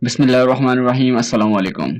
बिस्मिल्लाहिर्रहमानिर्रहीम। अस्सलाम वालेकुम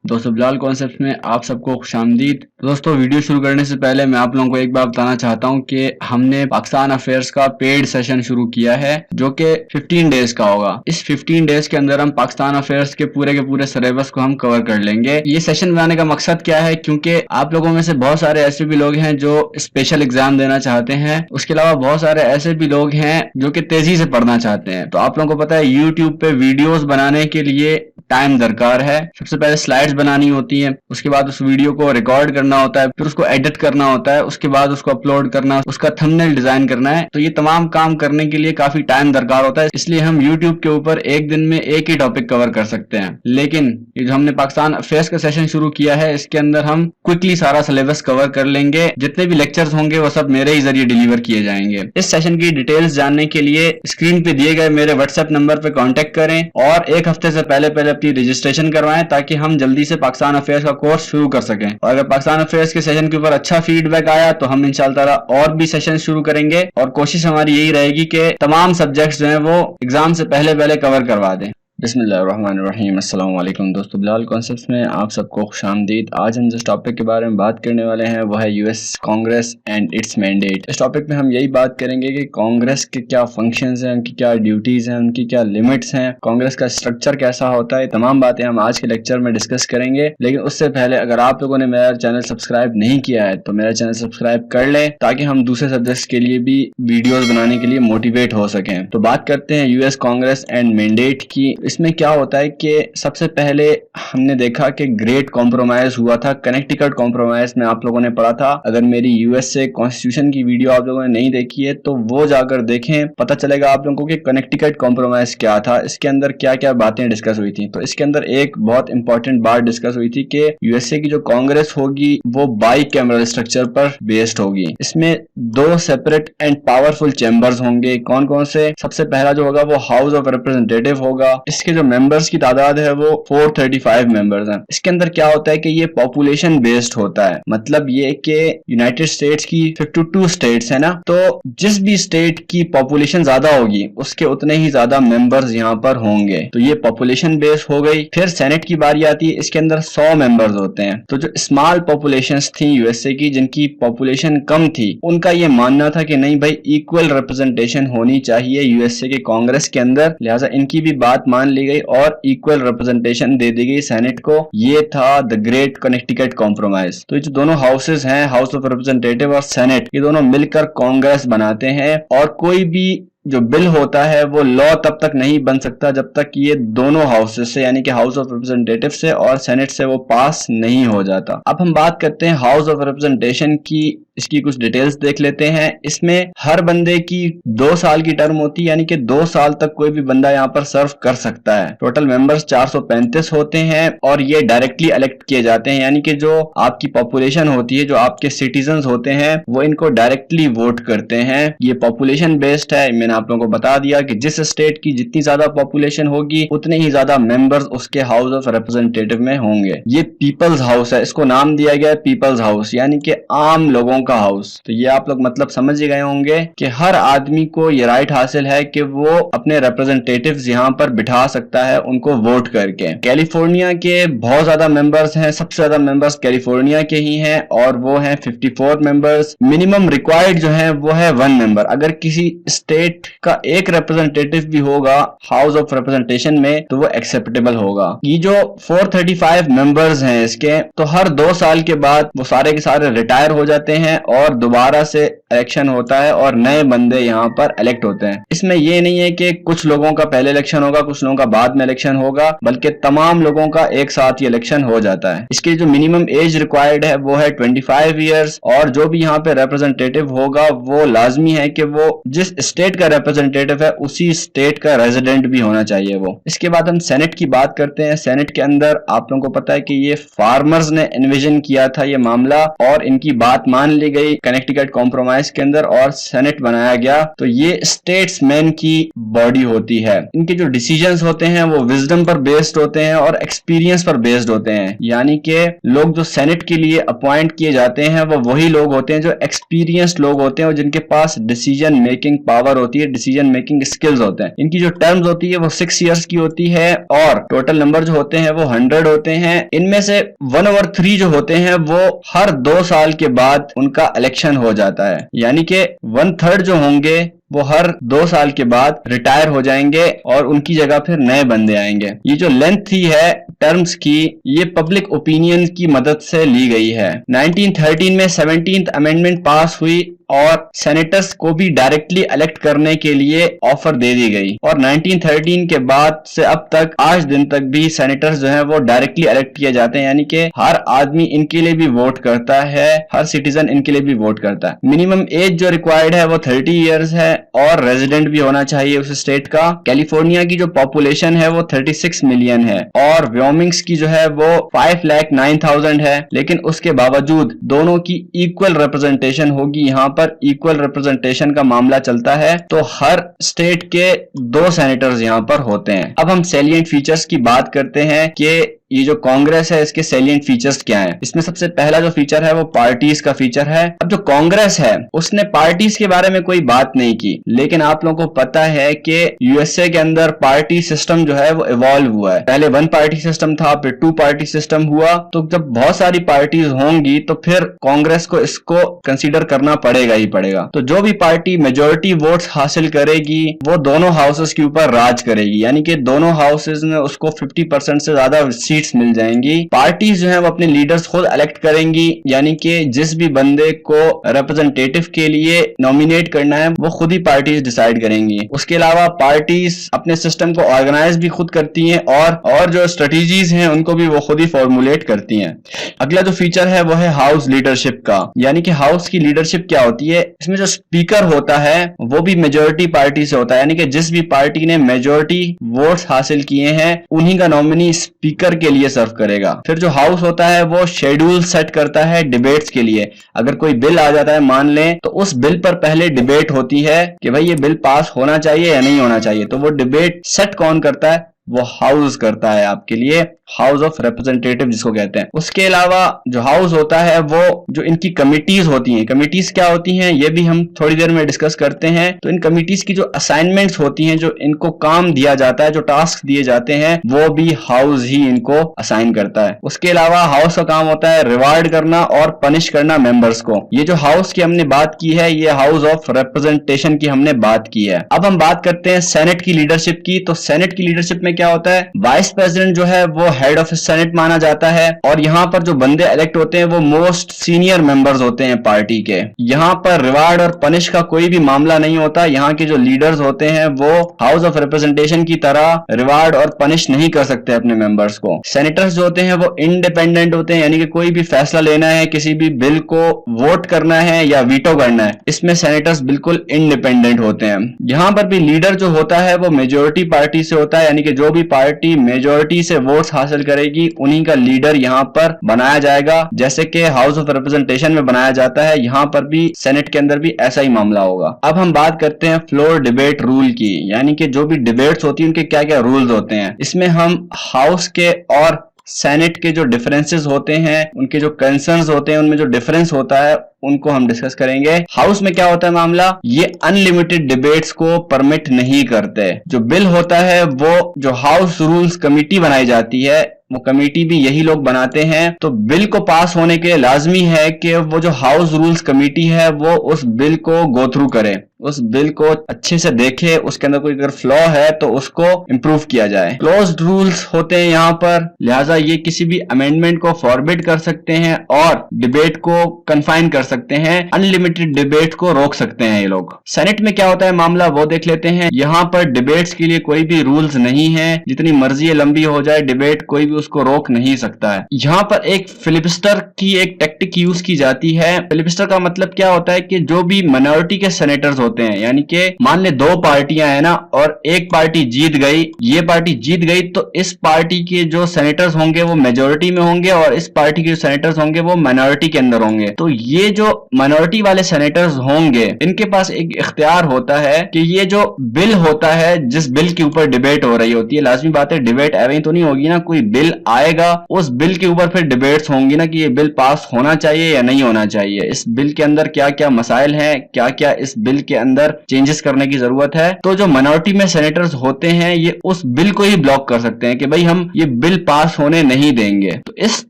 दोस्तों, बिलाल कॉन्सेप्ट में आप सबको खुशामदीद। दोस्तों, वीडियो शुरू करने से पहले मैं आप लोगों को एक बात बताना चाहता हूं कि हमने पाकिस्तान अफेयर्स का पेड सेशन शुरू किया है जो कि 15 डेज का होगा। इस 15 डेज के अंदर हम पाकिस्तान अफेयर्स के पूरे सिलेबस को हम कवर कर लेंगे। ये सेशन बनाने का मकसद क्या है, क्योंकि आप लोगों में से बहुत सारे ऐसे भी लोग हैं जो स्पेशल एग्जाम देना चाहते हैं, उसके अलावा बहुत सारे ऐसे भी लोग हैं जो कि तेजी से पढ़ना चाहते हैं। तो आप लोगों को पता है यूट्यूब पे वीडियोस बनाने के लिए टाइम दरकार है। सबसे पहले स्लाइड्स बनानी होती हैं, उसके बाद उस वीडियो को रिकॉर्ड करना होता है, फिर उसको एडिट करना होता है, उसके बाद उसको अपलोड करना, उसका थंबनेल डिजाइन करना है। तो ये तमाम काम करने के लिए काफी टाइम दरकार होता है, इसलिए हम यूट्यूब के ऊपर एक दिन में एक ही टॉपिक कवर कर सकते हैं। लेकिन ये जो हमने पाकिस्तान अफेयर्स का सेशन शुरू किया है, इसके अंदर हम क्विकली सारा सिलेबस कवर कर लेंगे। जितने भी लेक्चर्स होंगे वो सब मेरे ही जरिए डिलीवर किए जाएंगे। इस सेशन की डिटेल्स जानने के लिए स्क्रीन पे दिए गए मेरे व्हाट्सएप नंबर पे कांटेक्ट करें और एक हफ्ते से पहले अपनी रजिस्ट्रेशन करवाएं, ताकि हम जल्दी से पाकिस्तान अफेयर्स का कोर्स शुरू कर सकें। और अगर पाकिस्तान अफेयर्स के सेशन के ऊपर अच्छा फीडबैक आया तो हम इंशाल्लाह ताला और भी सेशन शुरू करेंगे, और कोशिश हमारी यही रहेगी कि तमाम सब्जेक्ट्स जो हैं वो एग्जाम से पहले कवर करवा दें। बिस्मिल्लाहिर्रहमानिर्रहीम। अस्सलाम वालेकुम दोस्तों, बिलाल कॉन्सेप्ट्स में आप सबको खुशामदीद। आज हम जिस टॉपिक के बारे में बात करने वाले हैं वो है US Congress and it's mandate. इस टॉपिक में हम यही बात करेंगे कि कांग्रेस के क्या फंक्शंस हैं, उनकी क्या ड्यूटीज हैं, उनकी क्या लिमिट्स हैं, कांग्रेस का स्ट्रक्चर कैसा होता है। तमाम बातें हम आज के लेक्चर में डिस्कस करेंगे। लेकिन उससे पहले अगर आप लोगों ने मेरा चैनल सब्सक्राइब नहीं किया है तो मेरा चैनल सब्सक्राइब कर लें, ताकि हम दूसरे सब्जेक्ट्स के लिए भी वीडियोज बनाने के लिए मोटिवेट हो सकें। तो बात करते हैं यूएस कांग्रेस एंड मैंडेट की। इसमें क्या होता है कि सबसे पहले हमने देखा कि ग्रेट कॉम्प्रोमाइज हुआ था, कनेक्टिकट कॉम्प्रोमाइज में आप लोगों ने पढ़ा था। अगर मेरी यूएसए कॉन्स्टिट्यूशन की वीडियो आप लोगों ने नहीं देखी है तो वो जाकर देखें, पता चलेगा आप लोगों को कि कनेक्टिकट कॉम्प्रोमाइज क्या था, इसके अंदर क्या क्या बातें डिस्कस हुई थी। तो इसके अंदर एक बहुत इंपॉर्टेंट बात डिस्कस हुई थी कि यूएसए की जो कांग्रेस होगी वो बाई कैमरल स्ट्रक्चर पर बेस्ड होगी। इसमें दो सेपरेट एंड पावरफुल चैम्बर्स होंगे। कौन कौन से? सबसे पहला जो होगा वो हाउस ऑफ रिप्रेजेंटेटिव होगा। इसके जो मेंबर्स की तादाद है वो 435 मेंबर्स हैं। इसके अंदर क्या होता है कि ये पॉपुलेशन बेस्ड होता है, मतलब ये कि यूनाइटेड स्टेट्स की 52 स्टेट्स है ना, तो जिस भी स्टेट की पॉपुलेशन ज्यादा होगी उसके उतने ही ज्यादा मेंबर्स यहाँ पर होंगे। तो ये पॉपुलेशन बेस्ड हो गई। फिर सेनेट की बारी आती है, इसके अंदर 100 मेंबर्स होते हैं। तो जो स्मॉल पॉपुलेशंस थी यूएसए की, जिनकी पॉपुलेशन कम थी, उनका ये मानना था कि नहीं भाई, इक्वल रिप्रेजेंटेशन होनी चाहिए यूएसए के कांग्रेस के अंदर, लिहाजा इनकी भी बात मान ली गई और इक्वल रिप्रेजेंटेशन दे दी गई सेनेट को। ये था द ग्रेट कनेक्टिकट कॉम्प्रोमाइज। तो ये जो दोनों हाउसेस हैं, हाउस ऑफ रिप्रेजेंटेटिव और सेनेट, ये दोनों मिलकर कांग्रेस बनाते हैं। और कोई भी जो बिल होता है वो लॉ तब तक नहीं बन सकता जब तक ये दोनों हाउसेस से, यानी कि हाउस ऑफ रिप्रेजेंटेटिव से और सेनेट से, वो पास नहीं हो जाता। अब हम बात करते हैं हाउस ऑफ रिप्रेजेंटेशन की। इसकी कुछ डिटेल्स देख लेते हैं। इसमें हर बंदे की 2 साल की टर्म होती है, यानी कि 2 साल तक कोई भी बंदा यहाँ पर सर्व कर सकता है। टोटल मेंबर्स 435 होते हैं और ये डायरेक्टली इलेक्ट किए जाते हैं, यानी कि जो आपकी पॉपुलेशन होती है, जो आपके सिटीजन होते हैं, वो इनको डायरेक्टली वोट करते हैं। ये पॉपुलेशन बेस्ड है। मैंने आप लोगों को बता दिया कि जिस स्टेट की जितनी ज्यादा पॉपुलेशन होगी उतने ही ज्यादा मेंबर्स उसके हाउस ऑफ रिप्रेजेंटेटिव में होंगे। ये पीपल्स हाउस है, इसको नाम दिया गया है पीपल्स हाउस, यानी कि आम लोगों का हाउस। तो ये आप लोग मतलब समझ गए होंगे कि हर आदमी को ये राइट हासिल है कि वो अपने रिप्रेजेंटेटिव्स यहाँ पर बिठा सकता है, उनको वोट करके। कैलिफोर्निया के बहुत ज्यादा मेंबर्स हैं, सबसे ज्यादा मेंबर्स कैलिफोर्निया के ही हैं और वो हैं 54 मेंबर्स। मिनिमम रिक्वायर्ड जो है वो है 1 मेंबर। अगर किसी स्टेट का एक रिप्रेजेंटेटिव भी होगा हाउस ऑफ रिप्रेजेंटेशन में तो वो एक्सेप्टेबल होगा। ये जो 435 मेंबर्स हैं इसके, तो हर 2 साल के बाद वो सारे के सारे रिटायर हो जाते हैं और दोबारा से इलेक्शन होता है और नए बंदे यहाँ पर इलेक्ट होते हैं। इसमें ये नहीं है कि कुछ लोगों का पहले इलेक्शन होगा, कुछ लोगों का बाद में इलेक्शन होगा, बल्कि तमाम लोगों का एक साथ ही इलेक्शन हो जाता है। इसकी जो मिनिमम एज रिक्वायर्ड है वो है 25 ईयर्स। और जो भी यहाँ पे रिप्रेजेंटेटिव होगा वो लाजमी है कि वो जिस स्टेट का रिप्रेजेंटेटिव है उसी स्टेट का रेजिडेंट भी होना चाहिए वो। इसके बाद हम सेनेट की बात करते हैं। सेनेट के अंदर आप लोगों को पता है कि ये फार्मर्स ने एनविजन किया था ये मामला और इनकी बात मान ली गई कनेक्टिकट कॉम्प्रोमाइज के अंदर और सेनेट बनाया गया। तो ये स्टेट्समैन की बॉडी होती है। इनके जो डिसीजंस होते हैं वो विजडम पर बेस्ड होते हैं और एक्सपीरियंस पर बेस्ड होते हैं, यानी कि लोग जो सेनेट के लिए अपॉइंट किए जाते हैं वो वही लोग होते हैं जो एक्सपीरियंस्ड लोग होते हैं और जिनके पास डिसीजन मेकिंग पावर होती है, डिसीजन मेकिंग स्किल्स होते हैं। इनकी जो टर्म्स होती है वो 6 इयर्स की होती है और टोटल नंबर जो होते हैं वो 100 होते हैं। इनमें से 1/3 जो होते हैं वो हर 2 साल के बाद उनका इलेक्शन हो जाता है, यानी कि 1/3 जो होंगे वो हर 2 साल के बाद रिटायर हो जाएंगे और उनकी जगह फिर नए बंदे आएंगे। ये जो लेंथ थी है टर्म्स की, ये पब्लिक ओपिनियन की मदद से ली गई है। 1913 में 17th अमेंडमेंट पास हुई और सेनेटर्स को भी डायरेक्टली इलेक्ट करने के लिए ऑफर दे दी गई और 1913 के बाद से अब तक आज दिन तक भी सेनेटर्स जो है वो डायरेक्टली इलेक्ट किए जाते हैं, यानी कि हर आदमी इनके लिए भी वोट करता है, हर सिटीजन इनके लिए भी वोट करता है। मिनिमम एज जो रिक्वायर्ड है वो 30 इयर्स है और रेजिडेंट भी होना चाहिए उस स्टेट का। कैलिफोर्निया की जो पॉपुलेशन है वो 36 मिलियन है और व्योमिंग्स की जो है वो 5,09,000 है, लेकिन उसके बावजूद दोनों की इक्वल रिप्रेजेंटेशन होगी। यहाँ पर इक्वल रिप्रेजेंटेशन का मामला चलता है तो हर स्टेट के 2 सेनेटर्स यहाँ पर होते हैं। अब हम सैलिएंट फीचर्स की बात करते हैं कि ये जो कांग्रेस है इसके सैलिएंट फीचर्स क्या हैं। इसमें सबसे पहला जो फीचर है वो पार्टीज का फीचर है। अब जो कांग्रेस है उसने पार्टीज के बारे में कोई बात नहीं की, लेकिन आप लोगों को पता है कि यूएसए के अंदर पार्टी सिस्टम जो है वो इवॉल्व हुआ है। पहले 1 पार्टी सिस्टम था, फिर 2 पार्टी सिस्टम हुआ। तो जब बहुत सारी पार्टीज होंगी तो फिर कांग्रेस को इसको कंसीडर करना पड़ेगा ही पड़ेगा। तो जो भी पार्टी मेजोरिटी वोट्स हासिल करेगी वो दोनों हाउसेस के ऊपर राज करेगी, यानी कि दोनों हाउसेस में उसको 50% से ज्यादा सीट मिल जाएंगी। पार्टीज जो है वो अपने लीडर्स खुद इलेक्ट करेंगी, यानी कि जिस भी बंदे को रिप्रेजेंटेटिव के लिए नॉमिनेट करना है वो खुद ही पार्टीज डिसाइड करेंगी। उसके अलावा पार्टीज अपने सिस्टम को ऑर्गेनाइज भी खुद करती हैं और जो स्ट्रेटेजीज हैं उनको भी वो खुद ही फॉर्मुलेट करती हैं। अगला जो फीचर है वो है हाउस लीडरशिप का, यानी कि हाउस की लीडरशिप क्या होती है। इसमें जो स्पीकर होता है वो भी मेजोरिटी पार्टी से होता है, यानी कि जिस भी पार्टी ने मेजोरिटी वोट्स हासिल किए हैं उन्हीं का नॉमिनी स्पीकर के लिए सर्व करेगा। फिर जो हाउस होता है वो शेड्यूल सेट करता है डिबेट्स के लिए। अगर कोई बिल आ जाता है मान लें, तो उस बिल पर पहले डिबेट होती है कि भाई ये बिल पास होना चाहिए या नहीं होना चाहिए। तो वो डिबेट सेट कौन करता है, वो हाउस करता है आपके लिए, हाउस ऑफ रिप्रेजेंटेटिव जिसको कहते हैं। उसके अलावा जो हाउस होता है वो जो इनकी कमिटीज होती हैं, कमिटीज क्या होती हैं ये भी हम थोड़ी देर में डिस्कस करते हैं। तो इन कमिटीज की जो असाइनमेंट्स होती हैं, जो इनको काम दिया जाता है, जो टास्क दिए जाते हैं, वो भी हाउस ही इनको असाइन करता है। उसके अलावा हाउस का काम होता है रिवार्ड करना और पनिश करना मेंबर्स को। ये जो हाउस की हमने बात की है ये हाउस ऑफ रिप्रेजेंटेशन की हमने बात की है। अब हम बात करते हैं सेनेट की लीडरशिप की। तो सेनेट की लीडरशिप में क्या होता है, वाइस प्रेसिडेंट जो है वो हेड ऑफ सेनेट माना जाता है और यहाँ पर जो बंदे इलेक्ट होते हैं वो मोस्ट सीनियर मेंबर्स होते हैं पार्टी के। यहाँ पर रिवार्ड और पनिश का कोई भी मामला नहीं होता। यहाँ के जो लीडर्स होते हैं वो हाउस ऑफ रिप्रेजेंटेशन की तरह रिवार्ड और पनिश नहीं कर सकते अपने मेंबर्स को। सेनेटर्स जो होते हैं वो इंडिपेंडेंट होते हैं, यानी कि कोई भी फैसला लेना है, किसी भी बिल को वोट करना है या वीटो करना है, इसमें सेनेटर्स बिल्कुल इंडिपेंडेंट होते हैं। यहाँ पर भी लीडर जो होता है वो मेजोरिटी पार्टी से होता है, यानी कि जो भी पार्टी मेजोरिटी से वोट्स हासिल करेगी उन्हीं का लीडर यहाँ पर बनाया जाएगा, जैसे कि हाउस ऑफ रिप्रेजेंटेशन में बनाया जाता है। यहाँ पर भी सेनेट के अंदर भी ऐसा ही मामला होगा। अब हम बात करते हैं फ्लोर डिबेट रूल की, यानी कि जो भी डिबेट्स होती है उनके क्या क्या रूल्स होते हैं। इसमें हम हाउस के और सेनेट के जो डिफरेंसेस होते हैं, उनके जो कंसर्न्स होते हैं, उनमें जो डिफरेंस होता है उनको हम डिस्कस करेंगे। हाउस में क्या होता है मामला, ये अनलिमिटेड डिबेट्स को परमिट नहीं करते। जो बिल होता है वो जो हाउस रूल्स कमेटी बनाई जाती है वो कमेटी भी यही लोग बनाते हैं। तो बिल को पास होने के लिए लाजमी है कि वो जो हाउस रूल्स कमेटी है वो उस बिल को गो थ्रू करे, उस बिल को अच्छे से देखे, उसके अंदर कोई अगर फ्लॉ है तो उसको इंप्रूव किया जाए। क्लोज्ड रूल्स होते हैं यहाँ पर, लिहाजा ये किसी भी अमेंडमेंट को फॉरबिड कर सकते हैं और डिबेट को कन्फाइन कर सकते हैं, अनलिमिटेड डिबेट को रोक सकते हैं ये लोग। सेनेट में क्या होता है मामला वो देख लेते हैं। यहाँ पर डिबेट्स के लिए कोई भी रूल्स नहीं है, जितनी मर्जी लंबी हो जाए डिबेट कोई भी उसको रोक नहीं सकता है। यहाँ पर एक फिलिबस्टर की एक टेक्टिक यूज की जाती है। फिलिबस्टर का मतलब क्या होता है कि जो भी माइनॉरिटी के सेनेटर्स होते हैं, यानी कि मान ले 2 पार्टियां हैं ना और एक पार्टी जीत गई, ये पार्टी जीत गई, तो इस पार्टी के जो सेनेटर्स होंगे वो मेजोरिटी में होंगे और इस पार्टी के जो सेनेटर्स होंगे वो माइनॉरिटी के अंदर होंगे। तो ये जो जो माइनॉरिटी वाले सेनेटर्स होंगे इनके पास एक इख्तियार होता है कि ये जो बिल होता है, जिस बिल के ऊपर डिबेट हो रही होती है, लाजमी बात है डिबेट एवं तो नहीं होगी ना, कोई बिल आएगा उस बिल के ऊपर फिर डिबेट्स होंगी ना कि ये बिल पास होना चाहिए या नहीं होना चाहिए, इस बिल के अंदर क्या क्या मसाइल हैं, क्या क्या इस बिल के अंदर चेंजेस करने की जरूरत है। तो जो माइनॉरिटी में सेनेटर्स होते हैं ये उस बिल को ही ब्लॉक कर सकते हैं कि भाई हम ये बिल पास होने नहीं देंगे। तो इस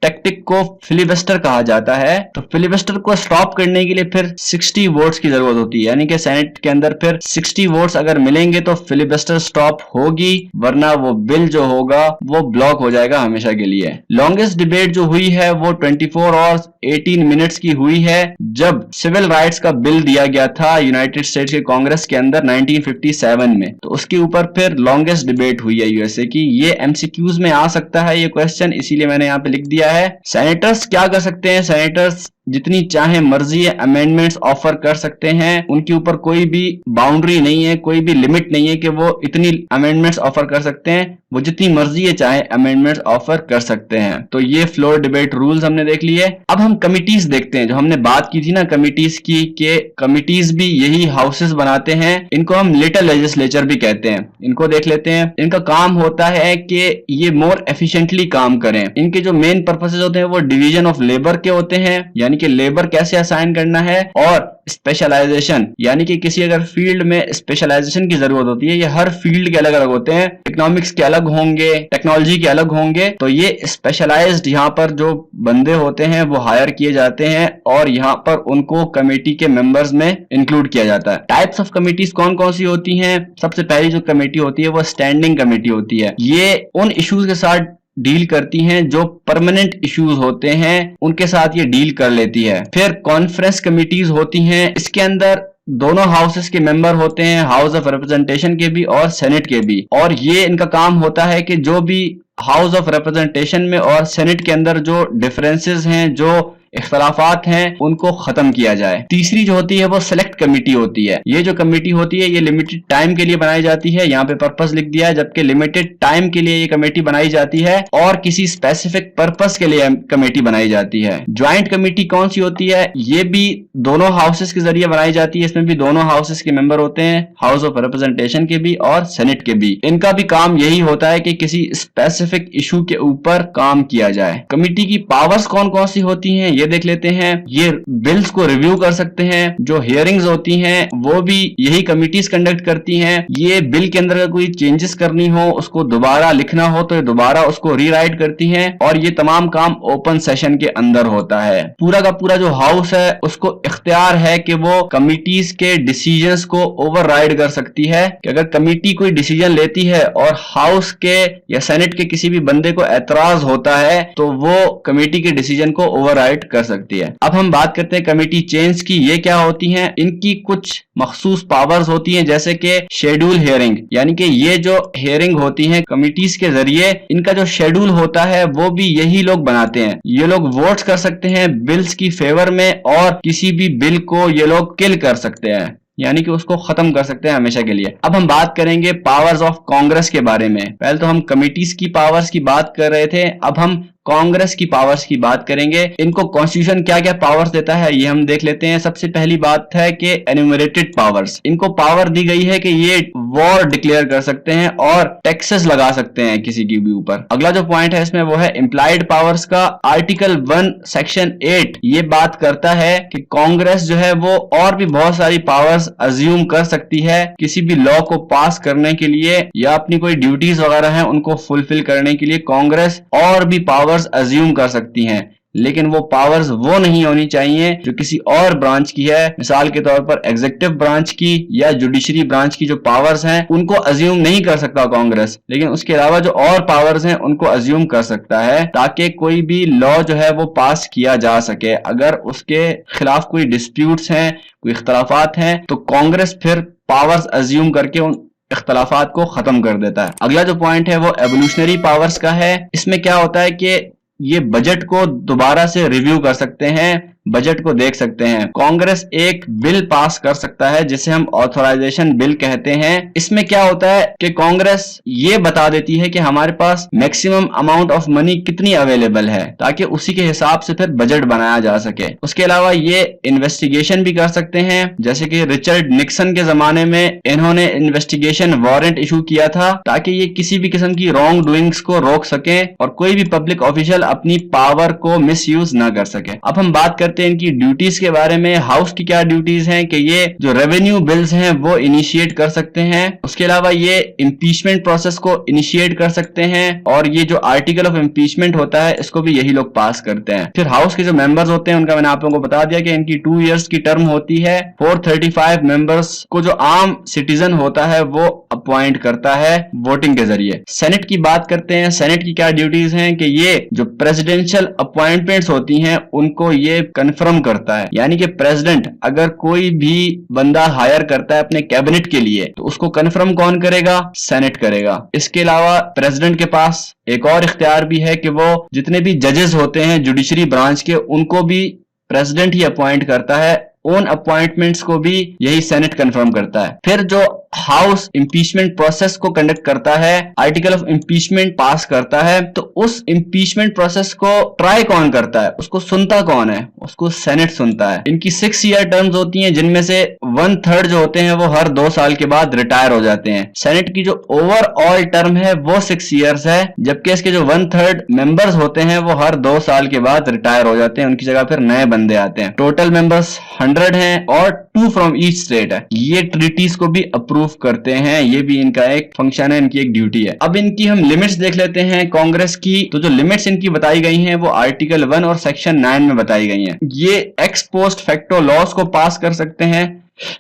टैक्टिक को फिलिबस्टर कहा जाता है। तो फिलिबस्टर को स्टॉप करने के लिए फिर 60 वोट्स की जरूरत होती है, यानी कि सेनेट के अंदर फिर 60 वोट्स अगर मिलेंगे तो फिलिबस्टर स्टॉप होगी, वरना वो बिल जो होगा वो ब्लॉक हो जाएगा हमेशा के लिए। लॉन्गेस्ट डिबेट जो हुई है वो 24 आवर्स 18 मिनट्स की हुई है, जब सिविल राइट्स का बिल दिया गया था यूनाइटेड स्टेट्स के कांग्रेस के अंदर 1957 में। तो उसके ऊपर फिर लॉन्गेस्ट डिबेट हुई है यूएसए की। ये एमसीक्यूज में आ सकता है ये क्वेश्चन, इसीलिए मैंने यहाँ पे लिख दिया है। सेनेटर्स क्या कर सकते हैं, सेनेटर्स जितनी चाहे मर्जी अमेंडमेंट्स ऑफर कर सकते हैं, उनके ऊपर कोई भी बाउंड्री नहीं है, कोई भी लिमिट नहीं है कि वो इतनी अमेंडमेंट्स ऑफर कर सकते हैं, वो जितनी मर्जी है चाहे अमेंडमेंट्स ऑफर कर सकते हैं। तो ये फ्लोर डिबेट रूल्स हमने देख लिए। अब हम कमिटीज देखते हैं, जो हमने बात की थी ना कमिटीज की, कि कमिटीज भी यही हाउसेस बनाते हैं, इनको हम लिटिल लेजिस्लेचर भी कहते हैं। इनको देख लेते हैं। इनका काम होता है कि ये मोर एफिशिएंटली काम करें। इनके जो मेन पर्पसेस होते हैं वो डिवीजन ऑफ लेबर के होते हैं, यानी कि लेबर कैसे असाइन करना है, और स्पेशलाइजेशन, यानी कि किसी अगर फील्ड में स्पेशलाइजेशन की जरूरत होती है, ये हर फील्ड के अलग अलग होते हैं, इकोनॉमिक्स के अलग होंगे, टेक्नोलॉजी के अलग होंगे, तो ये स्पेशलाइज्ड यहाँ पर जो बंदे होते हैं वो हायर किए जाते हैं और यहाँ पर उनको कमेटी के मेंबर्स में इंक्लूड किया जाता है। टाइप्स ऑफ कमिटीज कौन कौन सी होती हैं? सबसे पहली जो कमेटी होती है वो स्टैंडिंग कमेटी होती है। ये उन इश्यूज के साथ डील करती हैं जो परमानेंट इश्यूज होते हैं, उनके साथ ये डील कर लेती है। फिर कॉन्फ्रेंस कमिटीज होती हैं, इसके अंदर दोनों हाउसेस के मेंबर होते हैं, हाउस ऑफ रिप्रेजेंटेशन के भी और सेनेट के भी, और ये इनका काम होता है कि जो भी हाउस ऑफ रिप्रेजेंटेशन में और सेनेट के अंदर जो डिफरेंसेस हैं, जो इख्तलाफात हैं, उनको खत्म किया जाए। तीसरी जो होती है वो सेलेक्ट कमेटी होती है। ये जो कमेटी होती है ये लिमिटेड टाइम के लिए बनाई जाती है, यहाँ पे पर्पस लिख दिया है, जबकि लिमिटेड टाइम के लिए ये कमेटी बनाई जाती है और किसी स्पेसिफिक पर्पस के लिए कमेटी बनाई जाती है। ज्वाइंट कमेटी कौन सी होती है? ये भी दोनों हाउसेस के जरिए बनाई जाती है, इसमें भी दोनों हाउसेस के मेंबर होते हैं, हाउस ऑफ रिप्रेजेंटेशन के भी और सेनेट के भी। इनका भी काम यही होता है कि किसी स्पेसिफिक इशू के ऊपर काम किया जाए। कमेटी की पावर्स कौन कौन सी होती हैं ये देख लेते हैं। ये बिल्स को रिव्यू कर सकते हैं, जो हियरिंग्स होती हैं वो भी यही कमिटीज कंडक्ट करती हैं। ये बिल के अंदर कोई चेंजेस करनी हो, उसको दोबारा लिखना हो तो दोबारा उसको रीराइट करती हैं, और ये तमाम काम ओपन सेशन के अंदर होता है। पूरा का पूरा जो हाउस है उसको इख्तियार है कि वो कमिटीज के डिसीजंस को ओवरराइड कर सकती है, कि अगर कमिटी कोई डिसीजन लेती है और हाउस के या सेनेट के किसी भी बंदे को एतराज होता है तो वो कमेटी के डिसीजन को ओवरराइड कर सकती है। अब हम बात करते हैं कमेटी चेंज की। ये क्या होती हैं? इनकी कुछ मखसूस पावर्स होती हैं, जैसे कि शेड्यूल हियरिंग, यानी कि ये जो हियरिंग होती है कमिटीज के जरिए, इनका जो शेड्यूल होता है वो भी यही लोग बनाते हैं। ये लोग वोट्स कर सकते हैं बिल्स की फेवर में, और किसी भी बिल को ये लोग किल कर सकते हैं, यानी कि उसको खत्म कर सकते हैं हमेशा के लिए। अब हम बात करेंगे पावर्स ऑफ कांग्रेस के बारे में। पहले तो हम कमिटीज की पावर्स की बात कर रहे थे, अब हम कांग्रेस की पावर्स की बात करेंगे। इनको कॉन्स्टिट्यूशन क्या क्या पावर्स देता है ये हम देख लेते हैं। सबसे पहली बात है कि एन्यूमरेटेड पावर्स। इनको पावर दी गई है कि ये वॉर डिक्लेयर कर सकते हैं और टैक्सेस लगा सकते हैं किसी के भी ऊपर। अगला जो पॉइंट है इसमें वो है इम्प्लाइड पावर्स का। आर्टिकल 1 सेक्शन 8 ये बात करता है कि कांग्रेस जो है वो और भी बहुत सारी पावर्स अज्यूम कर सकती है किसी भी लॉ को पास करने के लिए, या अपनी कोई ड्यूटीज वगैरह हैं उनको फुलफिल करने के लिए कांग्रेस और भी पावर्स अज्यूम कर सकती हैं। लेकिन वो पावर्स वो नहीं होनी चाहिए जो किसी और ब्रांच की है। मिसाल के तौर पर एग्जीक्यूटिव ब्रांच की या जुडिशरी ब्रांच की जो पावर्स हैं उनको अज्यूम नहीं कर सकता कांग्रेस, लेकिन उसके अलावा जो और पावर्स हैं उनको अज्यूम कर सकता है, ताकि कोई भी लॉ जो है वो पास किया जा सके। अगर उसके खिलाफ कोई डिस्प्यूट्स हैं, कोई इख्तलाफात हैं, तो कांग्रेस फिर पावर्स अज्यूम करके उन इख्तलाफात को खत्म कर देता है। अगला जो पॉइंट है वो एवोल्यूशनरी पावर्स का है। इसमें क्या होता है कि ये बजट को दोबारा से रिव्यू कर सकते हैं। बजट को देख सकते हैं। कांग्रेस एक बिल पास कर सकता है जिसे हम ऑथराइजेशन बिल कहते हैं। इसमें क्या होता है कि कांग्रेस ये बता देती है कि हमारे पास मैक्सिमम अमाउंट ऑफ मनी कितनी अवेलेबल है, ताकि उसी के हिसाब से फिर बजट बनाया जा सके। उसके अलावा ये इन्वेस्टिगेशन भी कर सकते हैं, जैसे कि रिचर्ड निक्सन के जमाने में इन्होंने इन्वेस्टिगेशन वारंट इशू किया था ताकि ये किसी भी किस्म की रॉन्ग डूइंग्स को रोक सके और कोई भी पब्लिक ऑफिशियल अपनी पावर को मिसयूज ना कर सके। अब हम बात करते हैं इनकी ड्यूटीज के बारे में। हाउस की क्या ड्यूटीज हैं कि ये जो रेवेन्यू बिल्स हैं वो इनिशिएट कर सकते हैं। उसके अलावा ये इम्पीचमेंट प्रोसेस को इनिशिएट कर सकते हैं और ये जो आर्टिकल ऑफ इम्पीचमेंट होता है इसको भी यही लोग पास करते हैं। फिर हाउस के जो मेंबर्स होते हैं उनका मैंने आप लोगों को बता दिया कि इनकी 2 इयर्स की टर्म होती है। 435 मेंबर्स को जो आम सिटीजन होता है वो अपॉइंट करता है वोटिंग के जरिए। सेनेट की बात करते हैं। सेनेट की क्या ड्यूटीज हैं कि ये जो प्रेसिडेंशियल अपॉइंटमेंट्स होती हैं उनको ये कंफर्म करता है, यानी कि प्रेसिडेंट अगर कोई भी बंदा हायर करता है अपने कैबिनेट के लिए तो उसको कंफर्म कौन करेगा? सेनेट करेगा। इसके अलावा प्रेसिडेंट के पास एक और इख्तियार भी है कि वो जितने भी जजेस होते हैं जुडिशरी ब्रांच के उनको भी प्रेसिडेंट ही अपॉइंट करता है। उन अपॉइंटमेंट्स को भी यही सेनेट कंफर्म करता है। फिर जो हाउस इंपीचमेंट प्रोसेस को कंडक्ट करता है, आर्टिकल ऑफ इंपीचमेंट पास करता है, तो उस इंपीचमेंट प्रोसेस को ट्राई कौन करता है? उसको सुनता कौन है? उसको सेनेट सुनता है। इनकी 6 ईयर टर्म्स होती हैं जिनमें से 1/3 जो होते हैं वो हर 2 साल के बाद रिटायर हो जाते हैं। सेनेट की जो ओवरऑल टर्म है वो 6 ईयर्स है, जबकि इसके जो 1/3 मेंबर्स होते हैं वो हर 2 साल के बाद रिटायर हो जाते हैं। उनकी जगह फिर नए बंदे आते हैं। टोटल मेंबर्स 100 हैं और 2 फ्रॉम ईच स्टेट है। ये ट्रीटीज को भी अप्रूव करते हैं। ये भी इनका एक फंक्शन है, इनकी एक ड्यूटी है। अब इनकी हम लिमिट्स देख लेते हैं कांग्रेस की। तो जो लिमिट्स इनकी बताई गई हैं वो आर्टिकल 1 और सेक्शन 9 में बताई गई हैं। ये एक्स पोस्ट फैक्टो लॉस को पास कर सकते हैं,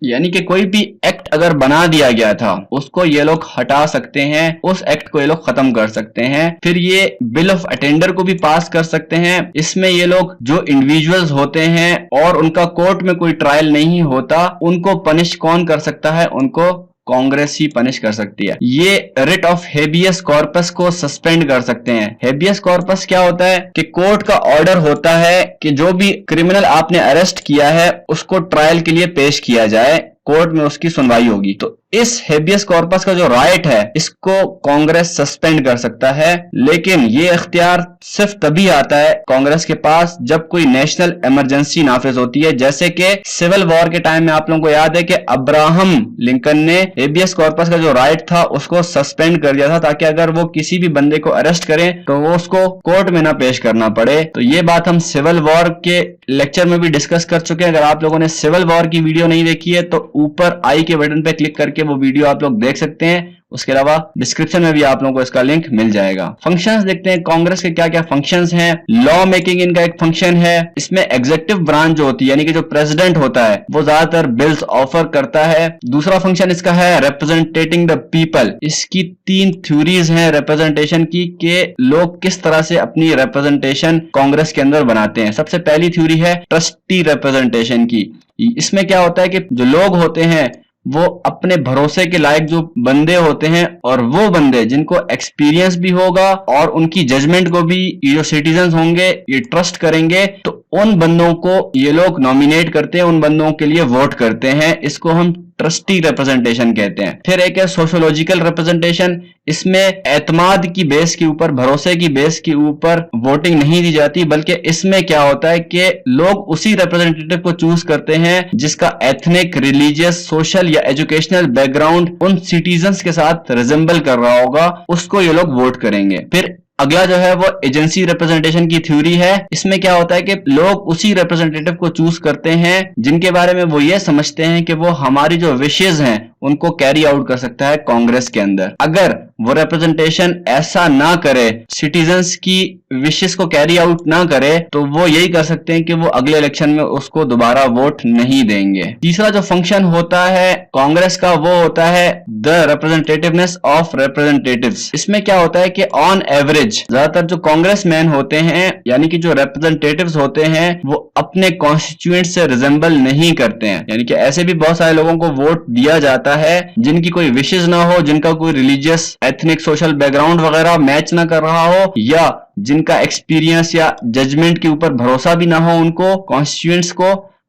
यानी कि कोई भी एक्ट अगर बना दिया गया था उसको ये लोग हटा सकते हैं, उस एक्ट को ये लोग खत्म कर सकते हैं। फिर ये बिल ऑफ अटेंडर को भी पास कर सकते हैं। इसमें ये लोग जो इंडिविजुअल्स होते हैं और उनका कोर्ट में कोई ट्रायल नहीं होता उनको पनिश कौन कर सकता है? उनको कांग्रेस ही पनिश कर सकती है। ये रिट ऑफ हेबियस कॉर्पस को सस्पेंड कर सकते हैं। हेबियस कॉर्पस क्या होता है कि कोर्ट का ऑर्डर होता है कि जो भी क्रिमिनल आपने अरेस्ट किया है उसको ट्रायल के लिए पेश किया जाए, कोर्ट में उसकी सुनवाई होगी। तो इस हेबियस कॉर्पस का जो राइट है इसको कांग्रेस सस्पेंड कर सकता है, लेकिन ये इख्तियार सिर्फ तभी आता है कांग्रेस के पास जब कोई नेशनल इमरजेंसी नाफिज होती है। जैसे कि सिविल वॉर के टाइम में आप लोगों को याद है कि अब्राहम लिंकन ने हेबियस कॉर्पस का जो राइट था उसको सस्पेंड कर दिया था, ताकि अगर वो किसी भी बंदे को अरेस्ट करें तो वो उसको कोर्ट में ना पेश करना पड़े। तो ये बात हम सिविल वॉर के लेक्चर में भी डिस्कस कर चुके हैं। अगर आप लोगों ने सिविल वॉर की वीडियो नहीं देखी है तो ऊपर आई के बटन पे क्लिक करके वो वीडियो आप लोग देख सकते हैं। उसके अलावा डिस्क्रिप्शन में भी आप लोगों को इसका लिंक मिल जाएगा। फंक्शंस देखते हैं कांग्रेस के क्या क्या फंक्शंस हैं। लॉ मेकिंग इनका एक फंक्शन है। इसमें एग्जीक्यूटिव ब्रांच जो होती है यानी कि जो प्रेसिडेंट होता है वो ज्यादातर बिल्स ऑफर करता है। दूसरा फंक्शन इसका है रिप्रेजेंटेटिंग द पीपल। इसकी 3 थ्योरीज हैं रिप्रेजेंटेशन की कि लोग किस तरह से अपनी रिप्रेजेंटेशन कांग्रेस के अंदर बनाते हैं। सबसे पहली थ्योरी है ट्रस्टी रिप्रेजेंटेशन की। इसमें क्या होता है कि जो लोग होते हैं वो अपने भरोसे के लायक जो बंदे होते हैं और वो बंदे जिनको एक्सपीरियंस भी होगा और उनकी जजमेंट को भी ये जो सिटीजन होंगे ये ट्रस्ट करेंगे, तो उन बंदों को ये लोग नॉमिनेट करते हैं, उन बंदों के लिए वोट करते हैं। इसको हम ट्रस्टी रिप्रेजेंटेशन कहते हैं। फिर एक है सोशियोलॉजिकल रिप्रेजेंटेशन। इसमें एतमाद की बेस के ऊपर, भरोसे की बेस के ऊपर वोटिंग नहीं दी जाती, बल्कि इसमें क्या होता है कि लोग उसी रिप्रेजेंटेटिव को चूज करते हैं जिसका एथनिक, रिलीजियस, सोशल या एजुकेशनल बैकग्राउंड उन सिटीजन्स के साथ रिजेंबल कर रहा होगा, उसको ये लोग वोट करेंगे। फिर अगला जो है वो एजेंसी रिप्रेजेंटेशन की थ्योरी है। इसमें क्या होता है कि लोग उसी रिप्रेजेंटेटिव को चूज करते हैं जिनके बारे में वो ये समझते हैं कि वो हमारी जो विशेज हैं उनको कैरी आउट कर सकता है कांग्रेस के अंदर। अगर वो रिप्रेजेंटेशन ऐसा ना करे, सिटीजन्स की विशेष को कैरी आउट ना करे, तो वो यही कर सकते हैं कि वो अगले इलेक्शन में उसको दोबारा वोट नहीं देंगे। तीसरा जो फंक्शन होता है कांग्रेस का वो होता है द रिप्रेजेंटेटिवनेस ऑफ रिप्रेजेंटेटिव्स। इसमें क्या होता है कि ऑन एवरेज ज्यादातर जो कांग्रेस मैन होते हैं यानी कि जो रिप्रेजेंटेटिव्स होते हैं वो अपने कॉन्स्टिट्यूएंट से रिजेंबल नहीं करते हैं, यानी कि ऐसे भी बहुत सारे लोगों को वोट दिया जाता जाता है, जिनकी कोई विशेष ना हो, जिनका कोई रिलीजियस एथनिक सोशल बैकग्राउंड वगैरह मैच ना कर रहा हो, या जिनका एक्सपीरियंस या जजमेंट के ऊपर भरोसा भी ना हो उनको,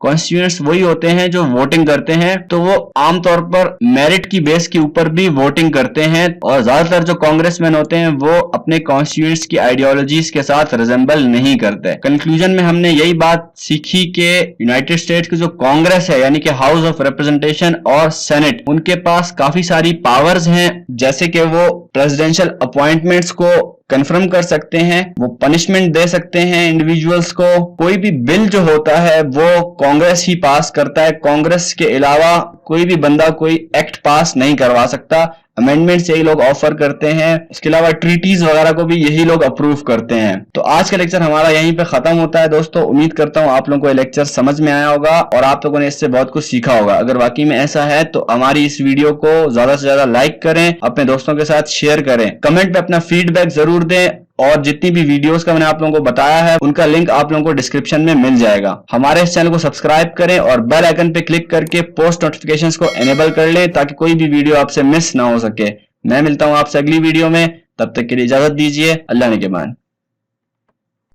कॉन्स्टिट्यूएंट्स वही होते हैं जो वोटिंग करते हैं, तो वो आमतौर पर मेरिट की बेस के ऊपर भी वोटिंग करते हैं। और ज्यादातर जो कांग्रेसमैन होते हैं वो अपने कॉन्स्टिट्यूएंट्स की आइडियोलॉजीज के साथ रिजेंबल नहीं करते। कंक्लूजन में हमने यही बात सीखी कि यूनाइटेड स्टेट्स की जो कांग्रेस है, यानी कि हाउस ऑफ रिप्रेजेंटेशन और सेनेट, उनके पास काफी सारी पावर्स हैं, जैसे कि वो प्रेसिडेंशियल अपॉइंटमेंट्स को कंफर्म कर सकते हैं, वो पनिशमेंट दे सकते हैं इंडिविजुअल्स को, कोई भी बिल जो होता है वो कांग्रेस ही पास करता है, कांग्रेस के अलावा कोई भी बंदा कोई एक्ट पास नहीं करवा सकता। अमेंडमेंट्स यही लोग ऑफर करते हैं, उसके अलावा ट्रीटीज वगैरह को भी यही लोग अप्रूव करते हैं। तो आज का लेक्चर हमारा यहीं पे खत्म होता है दोस्तों। उम्मीद करता हूं आप लोगों को ये लेक्चर समझ में आया होगा और आप लोगों ने इससे बहुत कुछ सीखा होगा। अगर वाकई में ऐसा है तो हमारी इस वीडियो को ज्यादा से ज्यादा लाइक करें, अपने दोस्तों के साथ शेयर करें, कमेंट पे अपना फीडबैक जरूर दें, और जितनी भी वीडियोस का मैंने आप लोगों को बताया है उनका लिंक आप लोगों को डिस्क्रिप्शन में मिल जाएगा। हमारे इस चैनल को सब्सक्राइब करें और बेल आइकन पे क्लिक करके पोस्ट नोटिफिकेशंस को एनेबल कर लें ताकि कोई भी वीडियो आपसे मिस ना हो सके। मैं मिलता हूं आपसे अगली वीडियो में, तब तक के लिए इजाजत दीजिए। अल्लाह ने के मान।